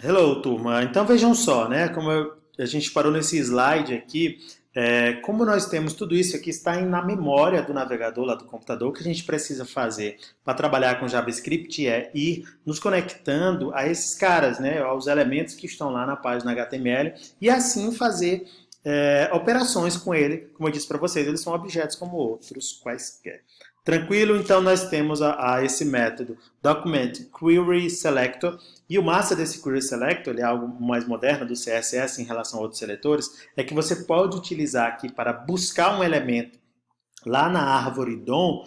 Hello, turma. Então vejam só, né? A gente parou nesse slide aqui, como nós temos tudo isso aqui está na memória do navegador lá do computador, o que a gente precisa fazer para trabalhar com JavaScript é ir nos conectando a esses caras, né? Aos elementos que estão lá na página HTML e assim fazer operações com ele. Como eu disse para vocês, eles são objetos como outros quaisquer. Tranquilo? Então nós temos esse método document query selector e o massa desse query selector, ele é algo mais moderno do CSS em relação a outros seletores, é que você pode utilizar aqui para buscar um elemento lá na árvore DOM,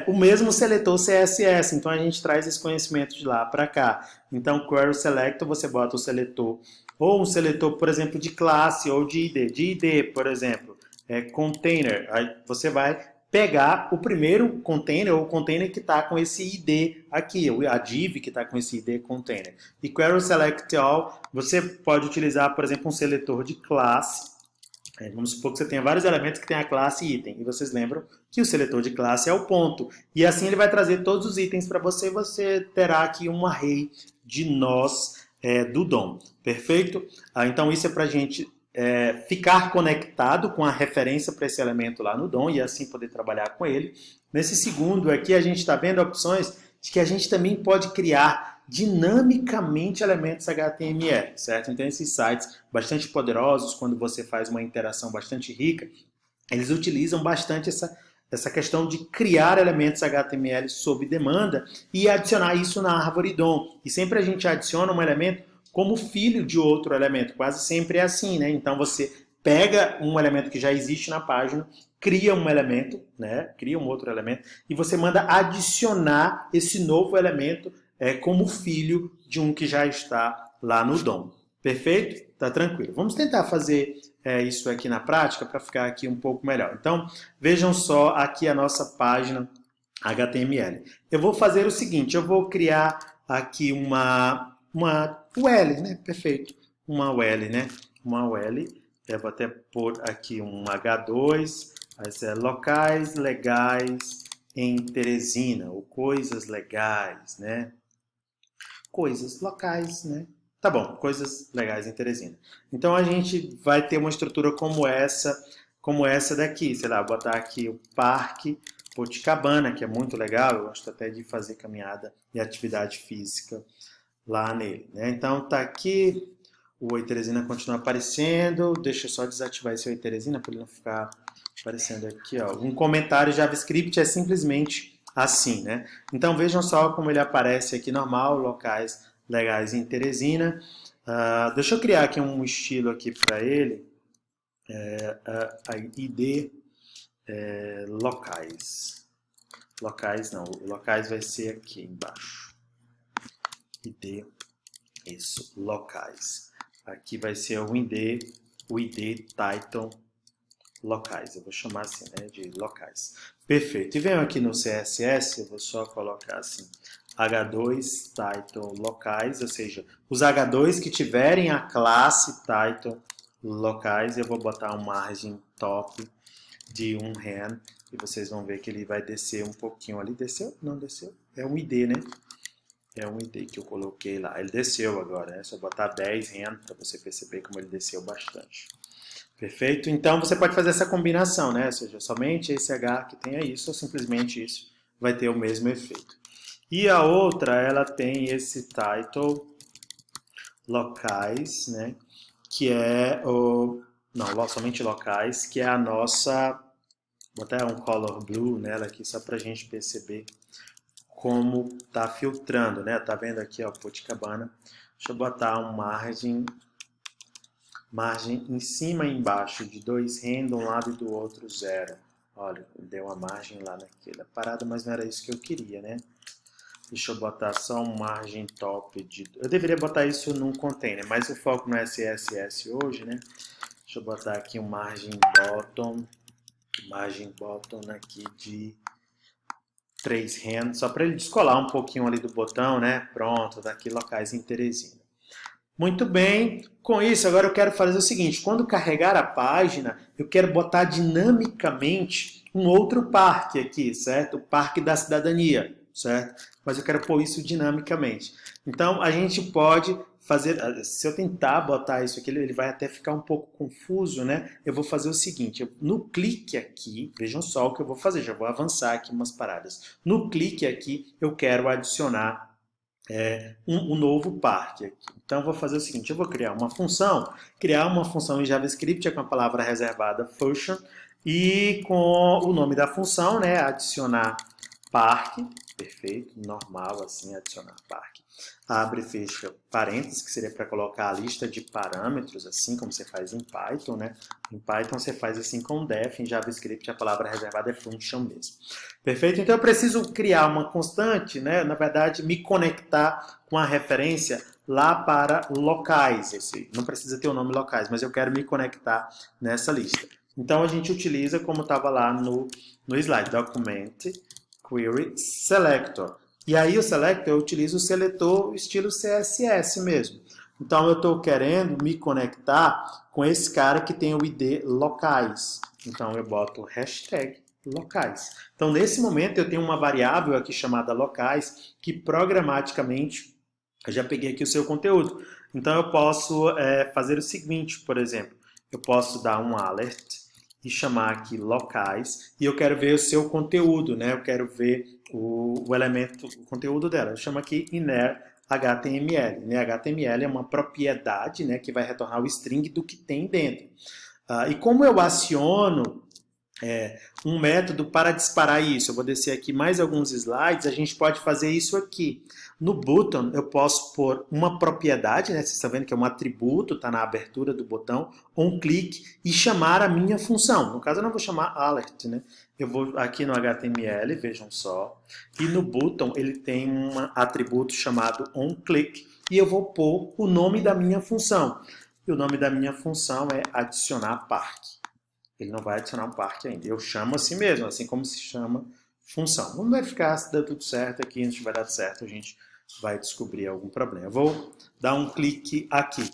o mesmo seletor CSS. Então a gente traz esse conhecimento de lá para cá. Então query selector, você bota o seletor, ou um seletor, por exemplo, de classe ou de ID. De ID, por exemplo, container. Aí você vai pegar o primeiro container, ou o container que está com esse ID aqui, a div que está com esse ID container. E query select all, você pode utilizar, por exemplo, um seletor de classe. Vamos supor que você tenha vários elementos que tem a classe item. E vocês lembram que o seletor de classe é o ponto. E assim ele vai trazer todos os itens para você. Você terá aqui um array de nós do DOM. Perfeito? Então isso é para a gente ficar conectado com a referência para esse elemento lá no DOM e assim poder trabalhar com ele. Nesse segundo aqui a gente está vendo opções de que a gente também pode criar dinamicamente elementos HTML, certo? Então esses sites bastante poderosos, quando você faz uma interação bastante rica, eles utilizam bastante essa questão de criar elementos HTML sob demanda e adicionar isso na árvore DOM. E sempre a gente adiciona um elemento como filho de outro elemento, quase sempre é assim, né? Então você pega um elemento que já existe na página, cria um elemento, né? Cria um outro elemento e você manda adicionar esse novo elemento como filho de um que já está lá no DOM. Perfeito? Tá tranquilo. Vamos tentar fazer isso aqui na prática para ficar aqui um pouco melhor. Então, vejam só aqui a nossa página HTML. Eu vou fazer o seguinte, eu vou criar aqui uma UL, né? Perfeito. Uma UL, né? Uma UL. Eu vou até pôr aqui um H2, mas locais legais em Teresina, ou coisas legais, né? Coisas locais, né? Tá bom, coisas legais em Teresina. Então a gente vai ter uma estrutura como essa daqui. Sei lá, botar aqui o Parque Poticabana, que é muito legal. Eu gosto até de fazer caminhada e atividade física lá nele, né? Então tá aqui, o Oi Teresina continua aparecendo. Deixa eu só desativar esse Oi Teresina para ele não ficar aparecendo aqui, ó. Um comentário JavaScript é simplesmente assim, né? Então vejam só como ele aparece aqui normal, locais legais em Teresina. Deixa eu criar aqui um estilo aqui para ele, ID locais. Locais não, locais vai ser aqui embaixo. ID, isso, locais. Aqui vai ser o ID title locais. Eu vou chamar assim, né, de locais. Perfeito. E venho aqui no CSS, eu vou só colocar assim, H2 title locais, ou seja, os H2 que tiverem a classe title locais, eu vou botar uma margem top de 1 rand, e vocês vão ver que ele vai descer um pouquinho ali. Desceu? Não desceu? É um ID, né? É um ID que eu coloquei lá. Ele desceu agora, é só botar 10 rand para você perceber como ele desceu bastante. Perfeito? Então você pode fazer essa combinação, né? Ou seja, somente esse H que tenha isso, ou simplesmente isso vai ter o mesmo efeito. E a outra, ela tem esse title locais, né? Que é o... Não, somente locais, que é a nossa... Vou botar um color blue nela aqui, só para a gente perceber como tá filtrando, né? Tá vendo aqui, ó, Poticabana. Deixa eu botar uma margem em cima e embaixo, de 2 rand de um lado e do outro 0. Olha, deu uma margem lá naquela parada, mas não era isso que eu queria, né? Deixa eu botar só uma margem top de... Eu deveria botar isso num container, mas o foco no CSS hoje, né? Deixa eu botar aqui uma margem bottom aqui de 3 rand, só para ele descolar um pouquinho ali do botão, né? Pronto, daqui locais em Teresina. Muito bem, com isso agora eu quero fazer o seguinte, quando carregar a página, eu quero botar dinamicamente um outro parque aqui, certo? O Parque da Cidadania, certo? Mas eu quero pôr isso dinamicamente. Então a gente pode fazer, se eu tentar botar isso aqui, ele vai até ficar um pouco confuso, né? Eu vou fazer o seguinte, no clique aqui, vejam só o que eu vou fazer, já vou avançar aqui umas paradas. No clique aqui, eu quero adicionar um novo parque aqui. Então, eu vou fazer o seguinte, eu vou criar uma função em JavaScript com a palavra reservada function, e com o nome da função, né, adicionar parque, perfeito, normal assim, adicionar parque. Abre e fecha parênteses, que seria para colocar a lista de parâmetros, assim como você faz em Python, né? Em Python você faz assim com def, em JavaScript a palavra reservada é function mesmo. Perfeito? Então eu preciso criar uma constante, né? Na verdade, me conectar com a referência lá para locais. Não precisa ter o nome locais, mas eu quero me conectar nessa lista. Então a gente utiliza como estava lá no slide, document query selector. E aí o selector, eu utilizo o seletor estilo CSS mesmo. Então eu estou querendo me conectar com esse cara que tem o ID locais. Então eu boto hashtag locais. Então nesse momento eu tenho uma variável aqui chamada locais, que programaticamente, eu já peguei aqui o seu conteúdo. Então eu posso fazer o seguinte, por exemplo, eu posso dar um alert e chamar aqui locais, e eu quero ver o seu conteúdo, né? Eu quero ver o elemento, o conteúdo dela. Eu chamo aqui inner HTML. Né? HTML é uma propriedade, né, que vai retornar o string do que tem dentro. E como eu aciono um método para disparar isso? Eu vou descer aqui mais alguns slides, a gente pode fazer isso aqui. No button, eu posso pôr uma propriedade, né? Vocês estão vendo que é um atributo, está na abertura do botão, ou um clique, e chamar a minha função. No caso, eu não vou chamar alert, né? Eu vou aqui no HTML, vejam só, e no button ele tem um atributo chamado onClick, e eu vou pôr o nome da minha função. E o nome da minha função é adicionar parque. Ele não vai adicionar um parque ainda. Eu chamo assim mesmo, assim como se chama função. Vamos verificar se deu tudo certo aqui. Se tiver dado certo, a gente vai descobrir algum problema. Eu vou dar um clique aqui.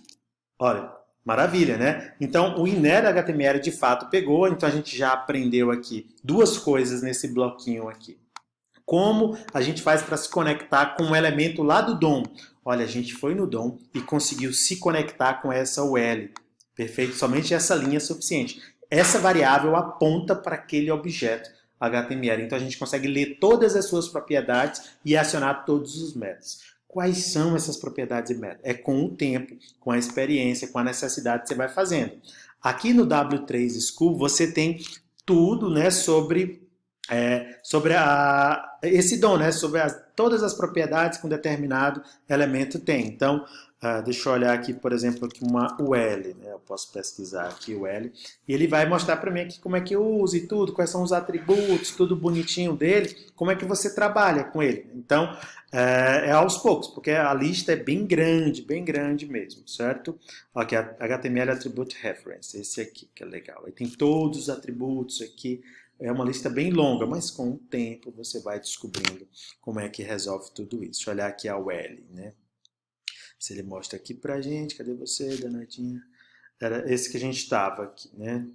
Olha, maravilha, né? Então, o inner HTML de fato pegou. Então, a gente já aprendeu aqui duas coisas nesse bloquinho aqui. Como a gente faz para se conectar com um elemento lá do DOM? Olha, a gente foi no DOM e conseguiu se conectar com essa UL. Perfeito? Somente essa linha é suficiente. Essa variável aponta para aquele objeto HTML. Então a gente consegue ler todas as suas propriedades e acionar todos os métodos. Quais são essas propriedades e métodos? É com o tempo, com a experiência, com a necessidade que você vai fazendo. Aqui no W3 School você tem tudo, né, sobre esse DOM, né, sobre todas as propriedades que um determinado elemento tem. Então, deixa eu olhar aqui, por exemplo, aqui uma UL, né? Eu posso pesquisar aqui UL, e ele vai mostrar para mim aqui como é que eu uso e tudo, quais são os atributos, tudo bonitinho dele, como é que você trabalha com ele. Então, é aos poucos, porque a lista é bem grande mesmo, certo? Aqui, HTML Attribute Reference, esse aqui que é legal. Aí tem todos os atributos aqui, é uma lista bem longa, mas com o tempo você vai descobrindo como é que resolve tudo isso. Deixa eu olhar aqui a UL, né? Se ele mostra aqui pra gente, cadê você, danadinha? Era esse que a gente estava aqui, né?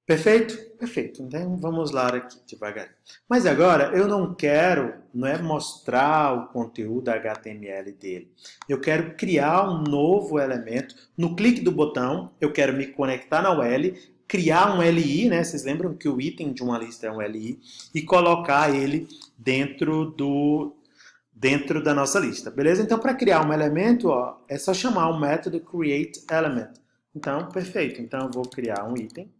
Perfeito? Perfeito. Então vamos lá aqui, devagar. Mas agora eu não quero, mostrar o conteúdo HTML dele. Eu quero criar um novo elemento. No clique do botão, eu quero me conectar na UL, criar um LI, né? Vocês lembram que o item de uma lista é um LI, e colocar ele dentro da nossa lista, beleza? Então, para criar um elemento, ó, é só chamar o método createElement. Então, perfeito. Então, eu vou criar um item,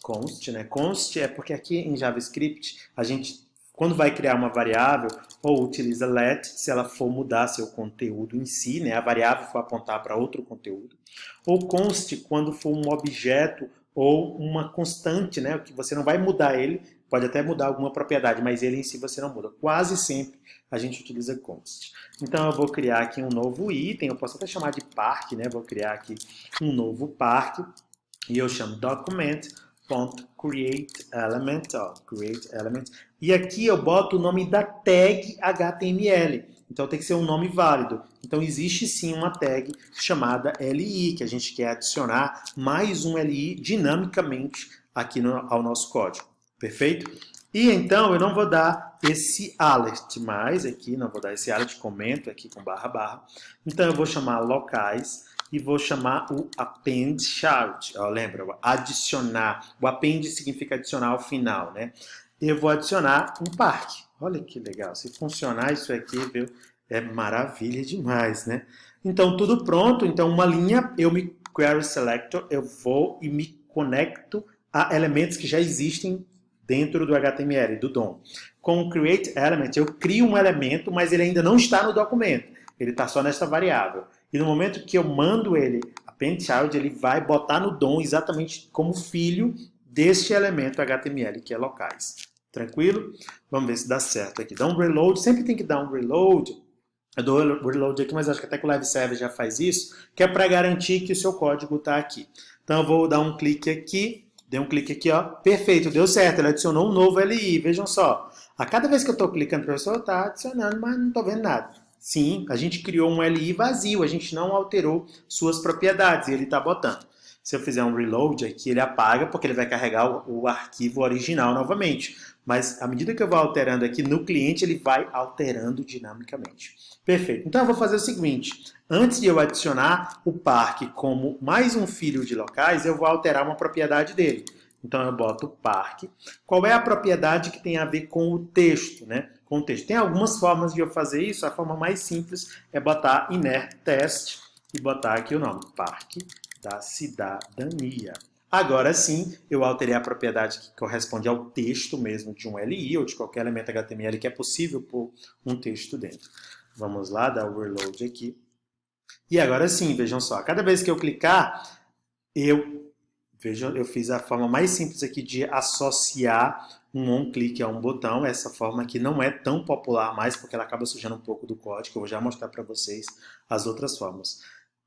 const, né? Const é porque aqui em JavaScript, a gente, quando vai criar uma variável, ou utiliza let, se ela for mudar seu conteúdo em si, né? A variável for apontar para outro conteúdo. Ou const, quando for um objeto ou uma constante, né? Que você não vai mudar ele, pode até mudar alguma propriedade, mas ele em si você não muda. Quase sempre a gente utiliza const. Então eu vou criar aqui um novo item, eu posso até chamar de parque, né? Vou criar aqui um novo parque e eu chamo document.createElement, ó, createElement, e aqui eu boto o nome da tag HTML. Então tem que ser um nome válido. Então existe sim uma tag chamada LI, que a gente quer adicionar mais um LI dinamicamente aqui ao nosso código. Perfeito? E então eu não vou dar esse alert mais aqui, não vou dar esse alert, comento aqui com barra barra. Então eu vou chamar locais e vou chamar o append child. Lembra, adicionar. O append significa adicionar ao final, né? Eu vou adicionar um parque. Olha que legal. Se funcionar isso aqui, viu? É maravilha demais, né? Então tudo pronto. Então uma linha, eu me query selector, eu vou e me conecto a elementos que já existem dentro do HTML, do DOM. Com o create element, eu crio um elemento, mas ele ainda não está no documento. Ele está só nesta variável. E no momento que eu mando ele, append child, ele vai botar no DOM exatamente como filho deste elemento HTML, que é locais. Tranquilo? Vamos ver se dá certo aqui. Dá um reload, sempre tem que dar um reload. Eu dou reload aqui, mas acho que até que o Live Server já faz isso, que é para garantir que o seu código está aqui. Então eu vou dar um clique aqui, dei um clique aqui, ó, perfeito, deu certo, ele adicionou um novo LI, vejam só. A cada vez que eu estou clicando, professor, está adicionando, mas não estou vendo nada. Sim, a gente criou um LI vazio, a gente não alterou suas propriedades e ele está botando. Se eu fizer um reload aqui, ele apaga porque ele vai carregar o arquivo original novamente. Mas à medida que eu vou alterando aqui no cliente, ele vai alterando dinamicamente. Perfeito. Então eu vou fazer o seguinte, antes de eu adicionar o parque como mais um filho de locais, eu vou alterar uma propriedade dele. Então eu boto parque. Qual é a propriedade que tem a ver com o texto, né? Com o texto. Tem algumas formas de eu fazer isso. A forma mais simples é botar inert test e botar aqui o nome, parque da cidadania. Agora sim, eu alterei a propriedade que corresponde ao texto mesmo de um LI ou de qualquer elemento HTML que é possível pôr um texto dentro. Vamos lá, dar o reload aqui. E agora sim, vejam só, cada vez que eu clicar, eu fiz a forma mais simples aqui de associar um on-click a um botão. Essa forma aqui não é tão popular mais, porque ela acaba sujando um pouco do código. Eu vou já mostrar para vocês as outras formas.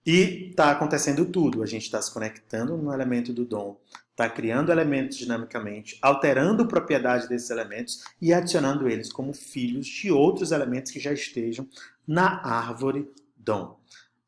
E está acontecendo tudo. A gente está se conectando no elemento do DOM, está criando elementos dinamicamente, alterando propriedade desses elementos e adicionando eles como filhos de outros elementos que já estejam na árvore DOM.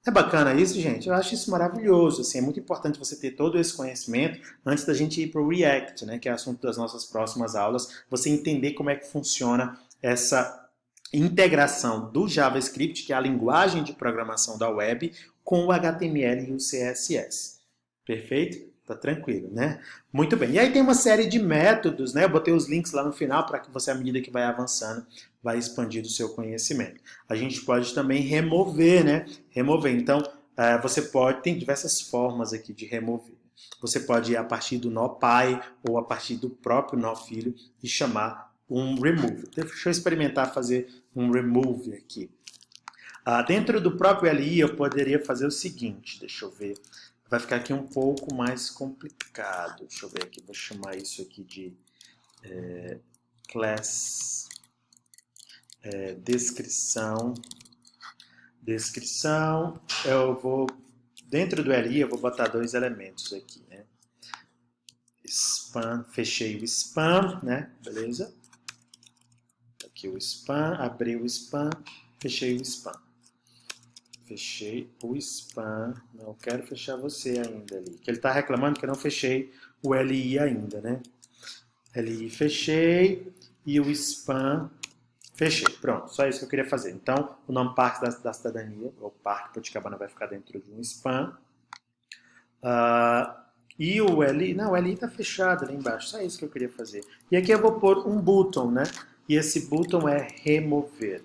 É bacana isso, gente? Eu acho isso maravilhoso. Assim, é muito importante você ter todo esse conhecimento antes da gente ir para o React, né, que é o assunto das nossas próximas aulas. Você entender como é que funciona essa integração do JavaScript, que é a linguagem de programação da web, com o HTML e o CSS. Perfeito? Tá tranquilo, né? Muito bem. E aí tem uma série de métodos, né? Eu botei os links lá no final para que você, à medida que vai avançando, vai expandindo o seu conhecimento. A gente pode também remover, né? Remover. Então, você pode... Tem diversas formas aqui de remover. Você pode ir a partir do nó pai ou a partir do próprio nó filho e chamar um remove. Deixa eu experimentar fazer um remove aqui. Dentro do próprio LI eu poderia fazer o seguinte, deixa eu ver, vai ficar aqui um pouco mais complicado, deixa eu ver aqui, vou chamar isso aqui de class descrição, eu vou, dentro do LI eu vou botar dois elementos aqui, né, spam, fechei o spam, né, beleza, aqui o spam, abri o spam, fechei o spam. Fechei o spam, não quero fechar você ainda ali. Que ele está reclamando que eu não fechei o LI ainda, né? LI fechei e o spam fechei. Pronto, só isso que eu queria fazer. Então, o nome Parque da Cidadania, ou Parque Poticabana, vai ficar dentro de um spam. E o LI, não, o LI está fechado ali embaixo, só isso que eu queria fazer. E aqui eu vou pôr um button, né? E esse button é remover.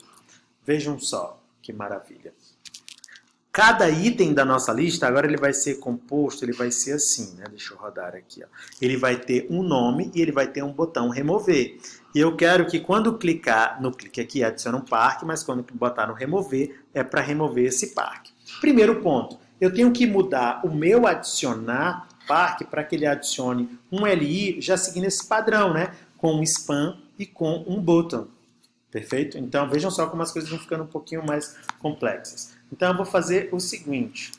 Vejam só que maravilha. Cada item da nossa lista, agora ele vai ser composto, ele vai ser assim, né? Deixa eu rodar aqui, ó. Ele vai ter um nome e ele vai ter um botão remover. E eu quero que quando clicar no clique aqui, adicione um parque, mas quando botar no remover, é para remover esse parque. Primeiro ponto, eu tenho que mudar o meu adicionar parque para que ele adicione um LI já seguindo esse padrão, né? Com um spam e com um button. Perfeito? Então vejam só como as coisas vão ficando um pouquinho mais complexas. Então eu vou fazer o seguinte,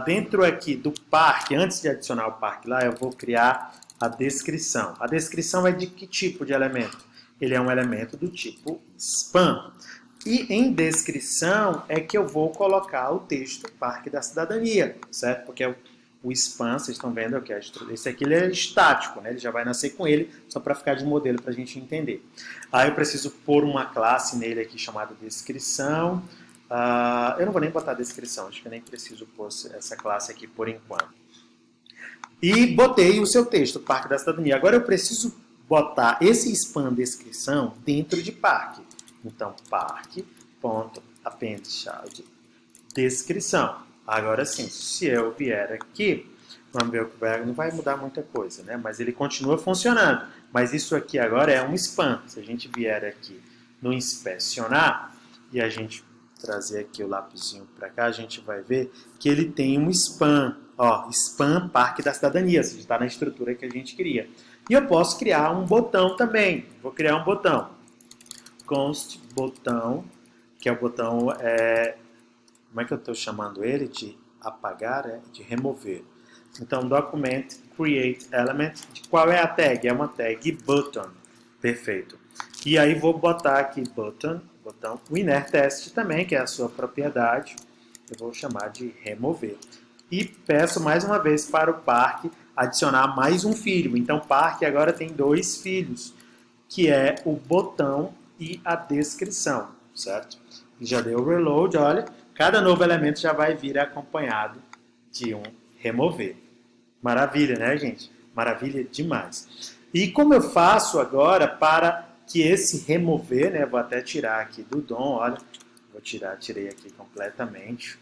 dentro aqui do parque, antes de adicionar o parque lá, eu vou criar a descrição. A descrição é de que tipo de elemento? Ele é um elemento do tipo spam. E em descrição é que eu vou colocar o texto Parque da Cidadania, certo? Porque o span, vocês estão vendo aqui, esse aqui ele é estático, né? Ele já vai nascer com ele, só para ficar de modelo para a gente entender. Aí eu preciso pôr uma classe nele aqui chamada descrição. Eu não vou nem botar descrição, acho que eu nem preciso pôr essa classe aqui por enquanto. E botei o seu texto, Parque da Cidadania. Agora eu preciso botar esse span descrição dentro de parque. Então, parque.append-child descrição. Agora sim, se eu vier aqui, vamos ver o que vai, não vai mudar muita coisa, né? Mas ele continua funcionando. Mas isso aqui agora é um span. Se a gente vier aqui no inspecionar e a gente trazer aqui o lapisinho para cá, a gente vai ver que ele tem um span. Ó, span Parque da Cidadania, ou seja, está na estrutura que a gente queria. E eu posso criar um botão também. Vou criar um botão. Const botão, que é o botão, como é que eu estou chamando ele? De apagar, de remover. Então, document, create element. Qual é a tag? É uma tag button. Perfeito. E aí vou botar aqui botão, o inner test também, que é a sua propriedade. Eu vou chamar de remover. E peço mais uma vez para o parque adicionar mais um filho. Então, o parque agora tem 2 filhos, que é o botão e a descrição, certo? Já deu o reload, olha, cada novo elemento já vai vir acompanhado de um remover. Maravilha, né, gente? Maravilha demais. E como eu faço agora para que esse remover, né, vou até tirar aqui do DOM, olha, tirei aqui completamente.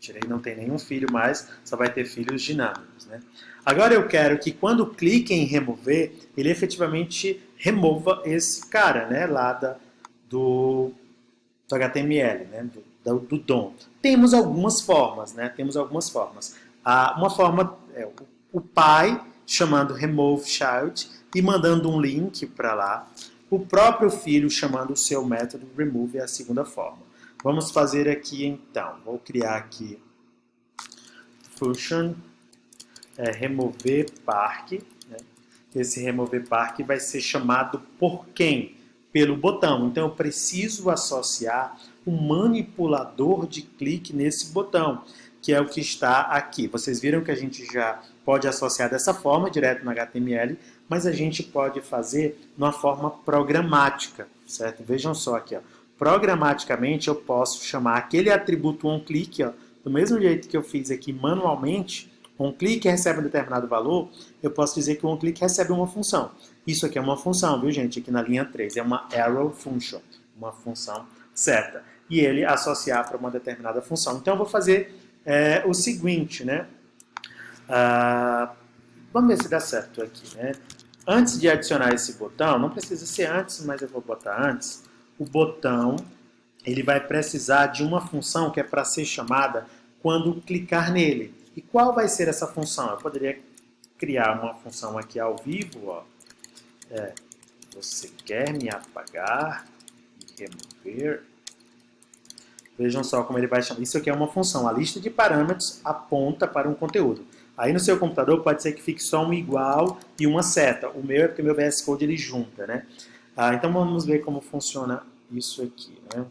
Tirei, não tem nenhum filho mais, só vai ter filhos dinâmicos, né? Agora eu quero que quando clique em remover, ele efetivamente remova esse cara, né, lá do HTML, né, do DOM. Temos algumas formas, né? Temos algumas formas. Uma forma é o pai chamando remove child e mandando um link para lá. O próprio filho chamando o seu método remove é a segunda forma. Vamos fazer aqui então. Vou criar aqui function remover parque. Né? Esse remover parque vai ser chamado por quem? Pelo botão. Então eu preciso associar um manipulador de clique nesse botão, que é o que está aqui. Vocês viram que a gente já pode associar dessa forma, direto no HTML, mas a gente pode fazer de uma forma programática, certo? Vejam só aqui, ó. Programaticamente eu posso chamar aquele atributo onClick, ó, do mesmo jeito que eu fiz aqui manualmente, onClick recebe um determinado valor, eu posso dizer que o onClick recebe uma função. Isso aqui é uma função, viu, gente? Aqui na linha 3, é uma arrow function, uma função certa. E ele associar para uma determinada função. Então eu vou fazer o seguinte, né? Vamos ver se dá certo aqui, né? Antes de adicionar esse botão, não precisa ser antes, mas eu vou botar antes. O botão, ele vai precisar de uma função que é para ser chamada quando clicar nele. E qual vai ser essa função? Eu poderia criar uma função aqui ao vivo, ó. Você quer me apagar e remover? Vejam só como ele vai chamar. Isso aqui é uma função. A lista de parâmetros aponta para um conteúdo. Aí no seu computador pode ser que fique só um igual e uma seta. O meu é porque o meu VS Code ele junta, né? Então vamos ver como funciona isso aqui, né?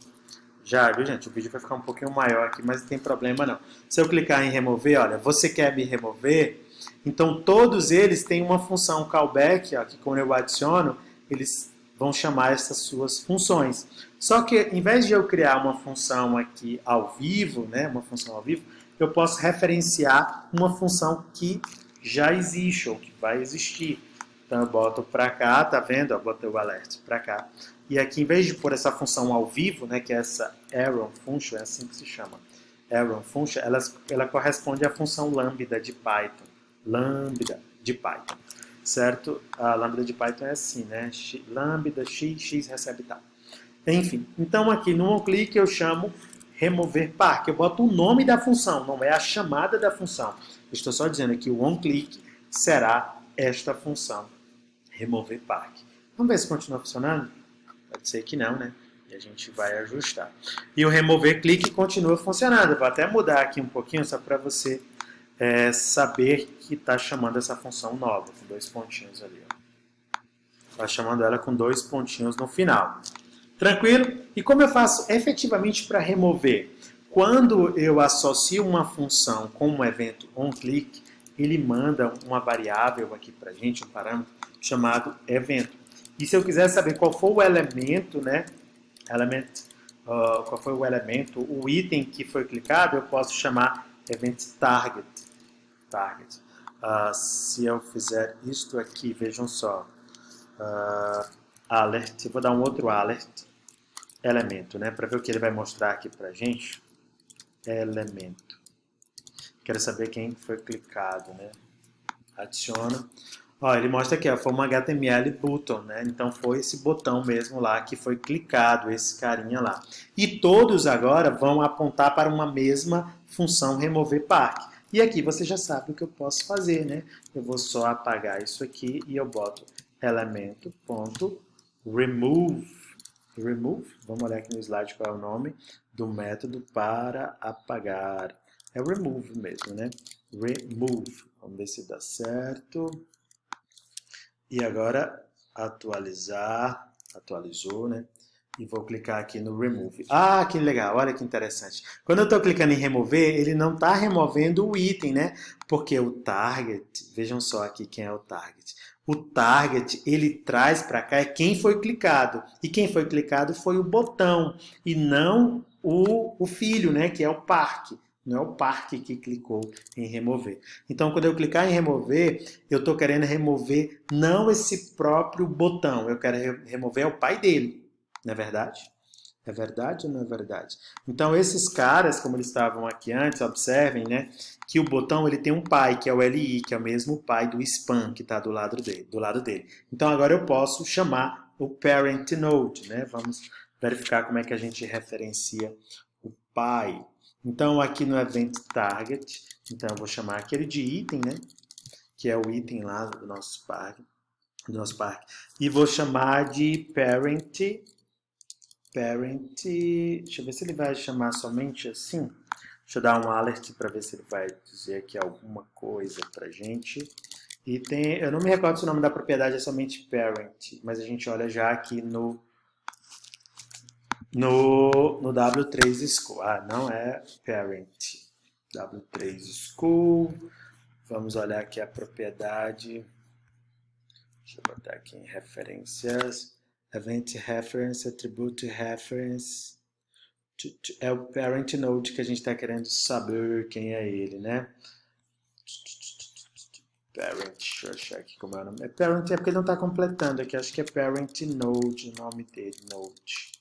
Já, viu, gente? O vídeo vai ficar um pouquinho maior aqui, mas não tem problema não. Se eu clicar em remover, olha, você quer me remover? Então todos eles têm uma função callback, ó, que quando eu adiciono, eles vão chamar essas suas funções. Só que, em vez de eu criar uma função aqui ao vivo, né, uma função ao vivo, eu posso referenciar uma função que já existe ou que vai existir. Então eu boto para cá, tá vendo? Eu botei o alert para cá. E aqui, em vez de pôr essa função ao vivo, né, que é essa arrow function, é assim que se chama, arrow function, ela corresponde à função lambda de Python. Lambda de Python. Certo? A lambda de Python é assim, né? Lambda x recebe tal. Enfim, então aqui no onClick eu chamo remover parque. Eu boto o nome da função, não é a chamada da função. Eu estou só dizendo que o onClick será esta função, remover parque. Vamos ver se continua funcionando? Pode ser que não, né? E a gente vai ajustar. E o remover clique continua funcionando. Eu vou até mudar aqui um pouquinho só para você saber que está chamando essa função nova, com 2 pontinhos ali. Está chamando ela com 2 pontinhos no final. Tranquilo? E como eu faço efetivamente para remover? Quando eu associo uma função com um evento onClick, ele manda uma variável aqui para a gente, um parâmetro chamado evento. E se eu quiser saber qual foi o elemento, né, qual foi o elemento, o item que foi clicado, eu posso chamar event target. Se eu fizer isto aqui, vejam só, alert, eu vou dar um outro alert, elemento, né, para ver o que ele vai mostrar aqui para a gente. Elemento. Quero saber quem foi clicado, né? Adiciona. Ó, ele mostra aqui, ó, foi um HTML button, né? Então foi esse botão mesmo lá que foi clicado, esse carinha lá. E todos agora vão apontar para uma mesma função remover park. E aqui você já sabe o que eu posso fazer, né? Eu vou só apagar isso aqui e eu boto elemento.remove. Remove, vamos olhar aqui no slide qual é o nome do método para apagar. É remove mesmo, né? Remove. Vamos ver se dá certo. E agora, atualizar. Atualizou, né? E vou clicar aqui no remove. Ah, que legal, olha que interessante. Quando eu estou clicando em remover, ele não está removendo o item, né? Porque o target, vejam só aqui quem é o target. O target, ele traz para cá é quem foi clicado. E quem foi clicado foi o botão e não o filho, né? Que é o parque. Não é o parque que clicou em remover. Então, quando eu clicar em remover, eu estou querendo remover não esse próprio botão. Eu quero remover o pai dele. Não é verdade? É verdade ou não é verdade? Então, esses caras, como eles estavam aqui antes, observem, né, que o botão ele tem um pai, que é o LI, que é o mesmo pai do spam que está do lado dele. Então, agora eu posso chamar o parent node, né? Vamos verificar como é que a gente referencia o pai. Então, aqui no event target, então eu vou chamar aquele de item, né? Que é o item lá do nosso parque. E vou chamar de parent. Deixa eu ver se ele vai chamar somente assim. Deixa eu dar um alert para ver se ele vai dizer aqui alguma coisa pra gente. E tem, eu não me recordo se o nome da propriedade é somente parent, mas a gente olha já aqui no W3 School. Ah, não é parent. W3 School. Vamos olhar aqui a propriedade. Deixa eu botar aqui em referências. Event reference, attribute reference. É o parent node que a gente está querendo saber quem é ele, né? Parent, deixa eu achar aqui como é o nome. É parent é porque ele não está completando aqui. Acho que é parent node o nome dele, node.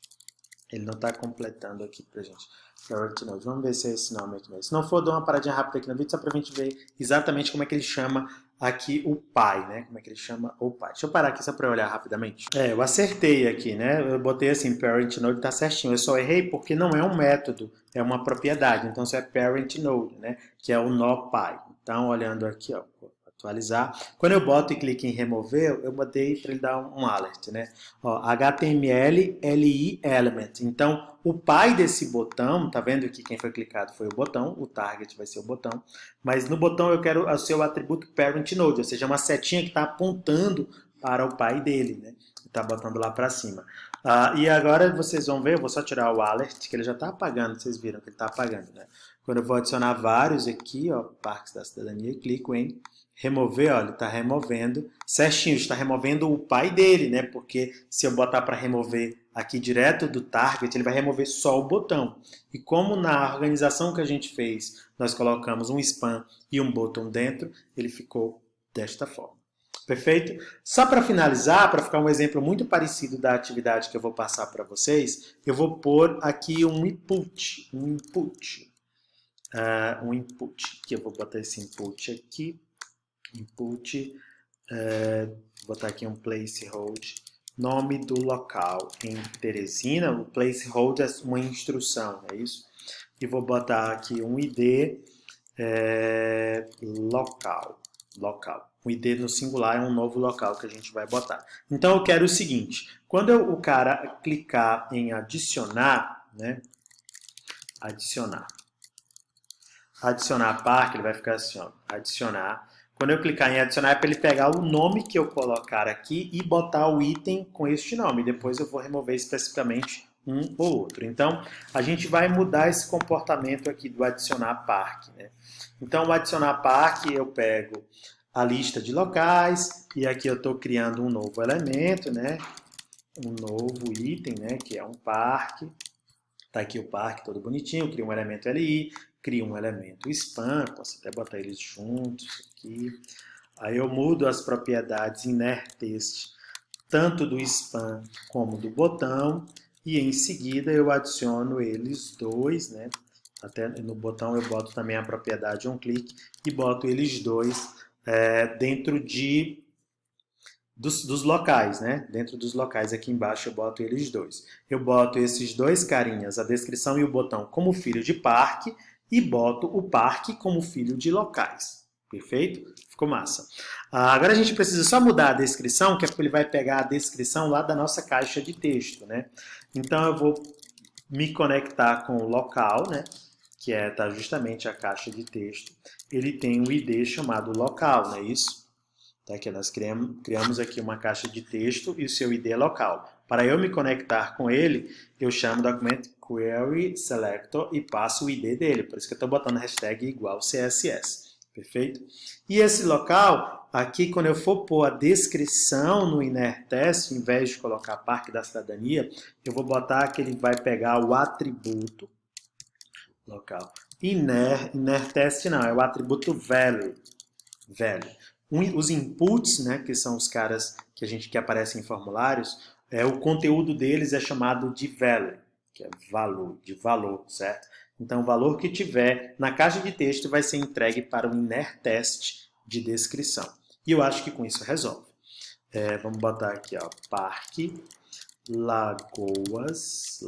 Ele não está completando aqui pra gente. Parent node. Vamos ver se é esse nome aqui mesmo. Se não for, dou uma paradinha rápida aqui no vídeo, só pra gente ver exatamente como é que ele chama aqui o pai, né? Como é que ele chama o pai. Deixa eu parar aqui só para olhar rapidamente. Eu acertei aqui, né? Eu botei assim, parent node tá certinho. Eu só errei porque não é um método, é uma propriedade. Então, isso é parent node, né? Que é o nó pai. Então, olhando aqui, ó, vou atualizar. Quando eu boto e clico em remover, eu botei para ele dar um alert, né? Ó, HTML LI element. Então, o pai desse botão, tá vendo que quem foi clicado foi o botão, o target vai ser o botão, mas no botão eu quero o seu atributo parent node, ou seja, uma setinha que está apontando para o pai dele, né? Está botando lá para cima. E agora vocês vão ver, eu vou só tirar o alert, que ele já está apagando, vocês viram que ele está apagando, né? Quando eu vou adicionar vários aqui, ó, Parques da Cidadania, clico em remover, ó, ele está removendo certinho, está removendo o pai dele, né? Porque se eu botar para remover aqui direto do target, ele vai remover só o botão. E como na organização que a gente fez, nós colocamos um spam e um botão dentro, ele ficou desta forma. Perfeito? Só para finalizar, para ficar um exemplo muito parecido da atividade que eu vou passar para vocês, eu vou pôr aqui um input, que eu vou botar esse input aqui, vou botar aqui um placeholder, nome do local em Teresina, o placeholder é uma instrução, é isso? E vou botar aqui um ID local. O ID no singular é um novo local que a gente vai botar. Então eu quero o seguinte, quando o cara clicar em adicionar, né? Adicionar parque, ele vai ficar assim, ó, adicionar. Quando eu clicar em adicionar, é para ele pegar o nome que eu colocar aqui e botar o item com este nome. Depois eu vou remover especificamente um ou outro. Então, a gente vai mudar esse comportamento aqui do adicionar parque, né? Então, o adicionar parque, eu pego a lista de locais e aqui eu estou criando um novo elemento, né? Um novo item, né? Que é um parque. Está aqui o parque todo bonitinho, crio um elemento LI, crio um elemento span, posso até botar eles juntos aqui. Aí eu mudo as propriedades innerText, tanto do span como do botão, e em seguida eu adiciono eles dois, né? Até no botão eu boto também a propriedade onClick e boto eles dois dentro dos locais, né? Dentro dos locais aqui embaixo eu boto eles dois. Eu boto esses dois carinhas, a descrição e o botão, como filho de parque e boto o parque como filho de locais. Perfeito? Ficou massa. Agora a gente precisa só mudar a descrição, que é porque ele vai pegar a descrição lá da nossa caixa de texto, né? Então eu vou me conectar com o local, né? Que tá justamente a caixa de texto. Ele tem um ID chamado local, não é isso? Tá, que nós criamos aqui uma caixa de texto e o seu ID é local. Para eu me conectar com ele, eu chamo o documento query selector e passo o ID dele. Por isso que eu estou botando hashtag igual CSS. Perfeito? E esse local, aqui quando eu for pôr a descrição no innerText, em vez de colocar Parque da Cidadania, eu vou botar que ele vai pegar o atributo local. InnerText não, é o atributo value. Os inputs, né, que são os caras que aparecem em formulários, o conteúdo deles é chamado de value, que é valor, de valor, certo? Então, o valor que tiver na caixa de texto vai ser entregue para o innerText de descrição. E eu acho que com isso resolve. Vamos botar aqui, ó, Parque Lagoas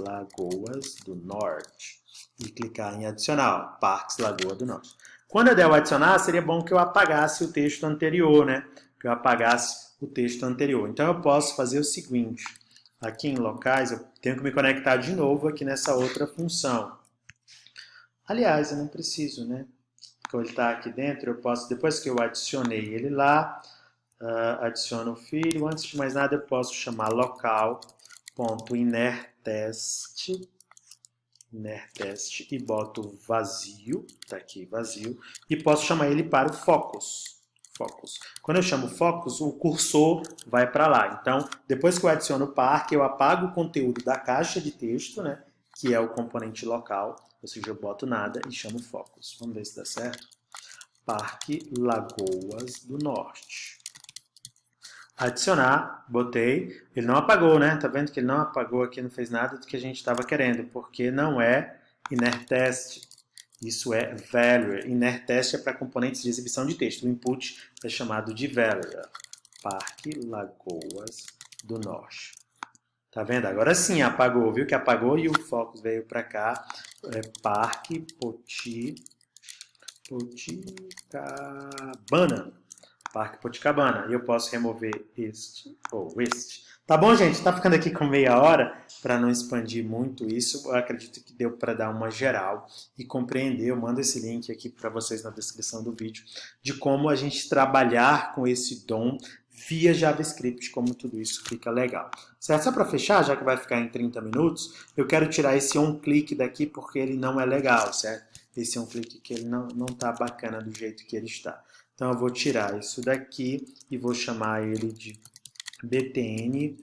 do Norte. E clicar em adicionar, ó, Parques Lagoa do Norte. Quando eu der o adicionar, seria bom que eu apagasse o texto anterior, né? Que eu apagasse o texto anterior. Então, eu posso fazer o seguinte. Aqui em locais, eu tenho que me conectar de novo aqui nessa outra função. Aliás, eu não preciso, né? Porque ele está aqui dentro, eu posso, depois que eu adicionei ele lá, adiciono o filho. Antes de mais nada, eu posso chamar local.innerText e boto vazio, tá aqui vazio, e posso chamar ele para o focus. Quando eu chamo focus, o cursor vai para lá. Então, depois que eu adiciono o parque, eu apago o conteúdo da caixa de texto, né, que é o componente local, ou seja, eu boto nada e chamo focus. Vamos ver se dá certo. Parque Lagoas do Norte. Adicionar, botei, ele não apagou, né? Tá vendo que ele não apagou aqui, não fez nada do que a gente estava querendo, porque não é innerText, isso é value. InnerText é para componentes de exibição de texto, o input é chamado de value. Parque Lagoas do Norte. Tá vendo? Agora sim apagou, viu que apagou e o focus veio para cá. Parque Poticabana. Parque Poticabana. E eu posso remover este ou este. Tá bom, gente? Tá ficando aqui com meia hora para não expandir muito isso. Eu acredito que deu para dar uma geral e compreender. Eu mando esse link aqui para vocês na descrição do vídeo de como a gente trabalhar com esse DOM via JavaScript, como tudo isso fica legal. Certo? Só para fechar, já que vai ficar em 30 minutos, eu quero tirar esse onClick daqui porque ele não é legal, certo? Esse onClick que ele não tá bacana do jeito que ele está. Então, eu vou tirar isso daqui e vou chamar ele de btn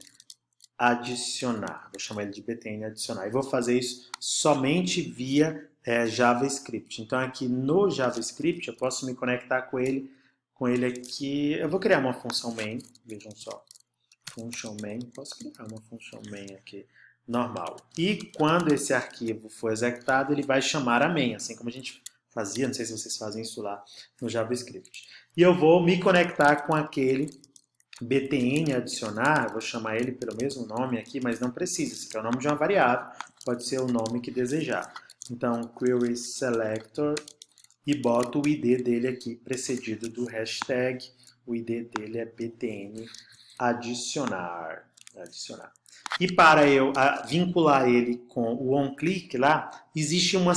adicionar. Vou chamar ele de btn adicionar. E vou fazer isso somente via JavaScript. Então, aqui no JavaScript, eu posso me conectar com ele aqui. Eu vou criar uma função main, vejam só. Function main, posso criar uma função main aqui, normal. E quando esse arquivo for executado, ele vai chamar a main, assim como a gente fazia, não sei se vocês fazem isso lá no JavaScript. E eu vou me conectar com aquele btn adicionar, vou chamar ele pelo mesmo nome aqui, mas não precisa, esse aqui é o nome de uma variável, pode ser o nome que desejar. Então, query selector e boto o ID dele aqui, precedido do hashtag, o ID dele é btn adicionar. E para eu vincular ele com o onClick lá, existe uma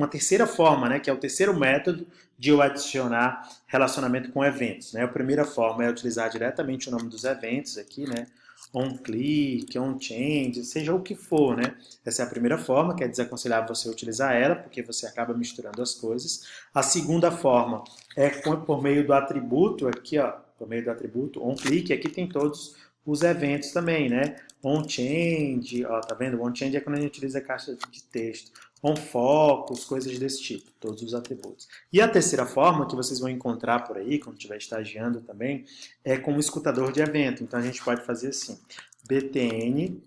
terceira forma, né, que é o terceiro método de eu adicionar relacionamento com eventos. Né? A primeira forma é utilizar diretamente o nome dos eventos aqui, né? onClick, onChange, seja o que for, né? Essa é a primeira forma, que é desaconselhável você utilizar ela, porque você acaba misturando as coisas. A segunda forma é por meio do atributo, aqui, ó, por meio do atributo onClick, aqui tem todos os eventos também, né? OnChange, ó, tá vendo? OnChange é quando a gente utiliza a caixa de texto. OnFocus, coisas desse tipo, todos os atributos. E a terceira forma, que vocês vão encontrar por aí, quando estiver estagiando também, é com o escutador de evento. Então a gente pode fazer assim, btn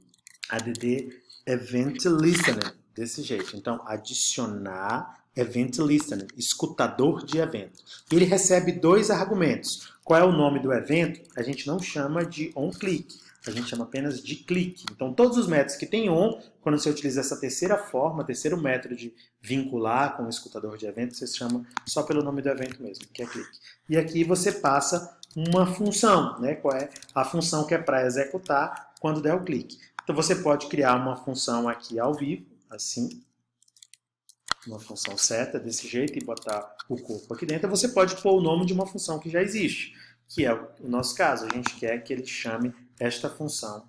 add event listener, desse jeito. Então, adicionar event listener, escutador de evento. Ele recebe dois argumentos. Qual é o nome do evento? A gente não chama de onClick, a gente chama apenas de clique. Então, todos os métodos que tem on, quando você utiliza essa terceira forma, terceiro método de vincular com o escutador de evento, você chama só pelo nome do evento mesmo, que é clique. E aqui você passa uma função, né? Qual é a função que é para executar quando der o clique. Então, você pode criar uma função aqui ao vivo, assim, uma função seta desse jeito e botar o corpo aqui dentro. Você pode pôr o nome de uma função que já existe, que é o nosso caso. A gente quer que ele chame esta função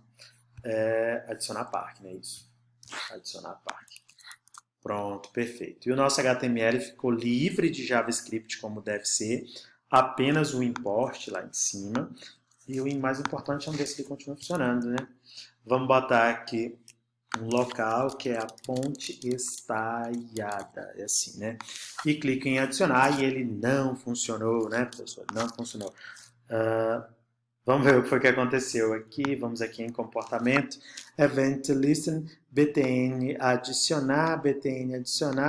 adicionar park, né? Isso. Adicionar park. Pronto, perfeito. E o nosso HTML ficou livre de JavaScript como deve ser, apenas o import lá em cima. E o mais importante é ver se ele continua funcionando, né? Vamos botar aqui um local que é a ponte estaiada, é assim, né? E clico em adicionar e ele não funcionou, né, professor? Não funcionou. Vamos ver o que foi que aconteceu aqui. Vamos aqui em comportamento. Event listen, btn adicionar,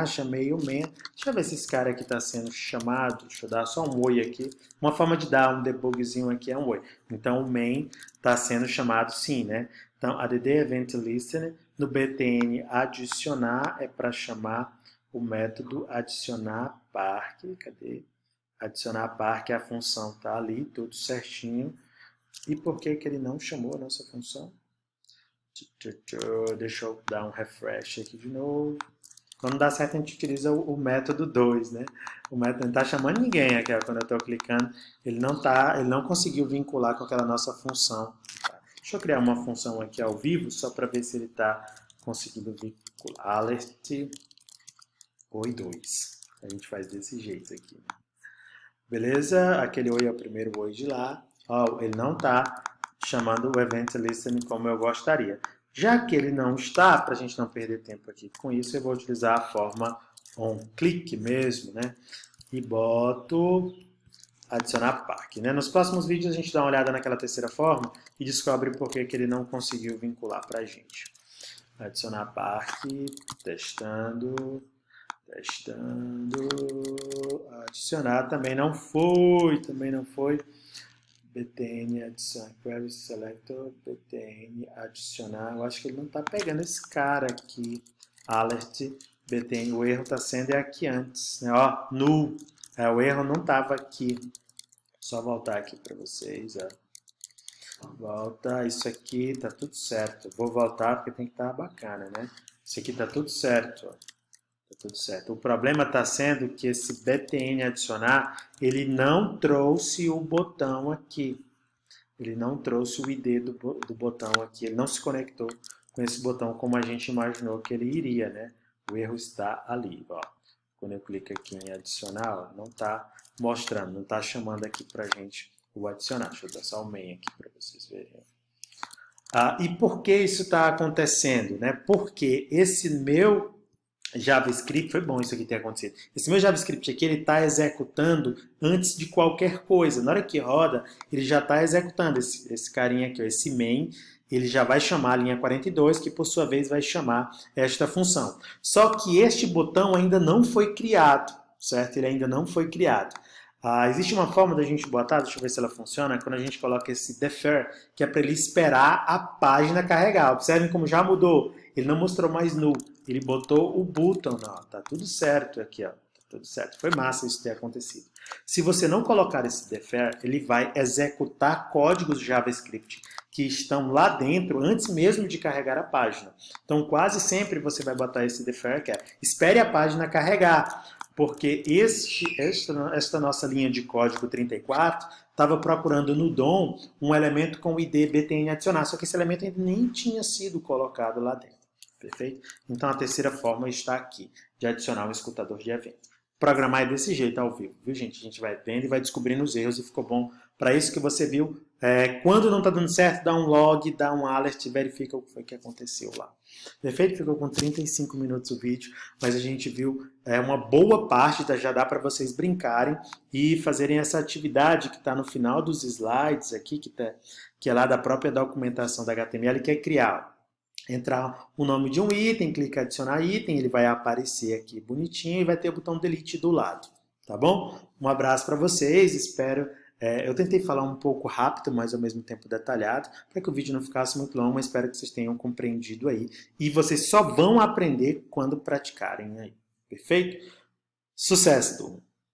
chamei o main. Deixa eu ver se esse cara aqui está sendo chamado. Deixa eu dar só um oi aqui. Uma forma de dar um debugzinho aqui é um oi. Então o main está sendo chamado sim, né? Então add event listener, no btn adicionar é para chamar o método adicionar park. Cadê? Adicionar park, a função está ali, tudo certinho. E por que ele não chamou a nossa função? Deixa eu dar um refresh aqui de novo. Quando dá certo, a gente utiliza o método 2, né? O método não está chamando ninguém aqui, ó, quando eu estou clicando. Ele não conseguiu vincular com aquela nossa função. Tá? Deixa eu criar uma função aqui ao vivo, só para ver se ele está conseguindo vincular. Alert oi 2. A gente faz desse jeito aqui. Né? Beleza? Aquele oi é o primeiro oi de lá. Oh, ele não está chamando o event listening como eu gostaria. Já que ele não está, para a gente não perder tempo aqui com isso, eu vou utilizar a forma onClick mesmo, né? E boto adicionar park. Né? Nos próximos vídeos a gente dá uma olhada naquela terceira forma e descobre por que ele não conseguiu vincular para a gente. Adicionar park, testando, adicionar, também não foi. btn adicionar, query selector, btn adicionar, eu acho que ele não está pegando esse cara aqui, alert, btn, o erro está sendo aqui antes, né? Ó, null, o erro não estava aqui, só voltar aqui para vocês, ó. Volta, isso aqui está tudo certo, vou voltar porque tem que estar bacana, né? Isso aqui está tudo certo, ó. Tudo certo. O problema está sendo que esse btn adicionar, ele não trouxe o botão aqui. Ele não trouxe o ID do botão aqui. Ele não se conectou com esse botão como a gente imaginou que ele iria, né? O erro está ali, ó. Quando eu clico aqui em adicionar, ó, não está mostrando, não está chamando aqui para a gente o adicionar. Deixa eu dar só o main aqui para vocês verem. E por que isso está acontecendo, né? Porque esse meu JavaScript, foi bom isso aqui ter acontecido. Esse meu JavaScript aqui, ele está executando antes de qualquer coisa. Na hora que roda, ele já está executando esse carinha aqui, ó, esse main, ele já vai chamar a linha 42, que por sua vez vai chamar esta função. Só que este botão ainda não foi criado, certo? Ele ainda não foi criado. Existe uma forma da gente botar, deixa eu ver se ela funciona, quando a gente coloca esse defer, que é para ele esperar a página carregar. Observem como já mudou. Ele não mostrou mais null. Ele botou o button, ó, tá tudo certo aqui, ó, tá tudo certo. Foi massa isso ter acontecido. Se você não colocar esse defer, ele vai executar códigos JavaScript que estão lá dentro antes mesmo de carregar a página. Então, quase sempre você vai botar esse defer, que é espere a página carregar, porque esta nossa linha de código 34 estava procurando no DOM um elemento com o ID BTN adicionar, só que esse elemento ainda nem tinha sido colocado lá dentro. Perfeito? Então a terceira forma está aqui, de adicionar um escutador de evento. Programar é desse jeito ao vivo, viu, gente? A gente vai vendo e vai descobrindo os erros e ficou bom para isso que você viu. Quando não está dando certo, dá um log, dá um alert, verifica o que foi que aconteceu lá. Perfeito? Ficou com 35 minutos o vídeo, mas a gente viu uma boa parte, já dá para vocês brincarem e fazerem essa atividade que está no final dos slides aqui, que é lá da própria documentação da HTML, que é criar. Entrar o nome de um item, clica em adicionar item, ele vai aparecer aqui bonitinho e vai ter o botão delete do lado, tá bom? Um abraço para vocês, espero... eu tentei falar um pouco rápido, mas ao mesmo tempo detalhado, para que o vídeo não ficasse muito longo, mas espero que vocês tenham compreendido aí. E vocês só vão aprender quando praticarem aí, perfeito? Sucesso, turma!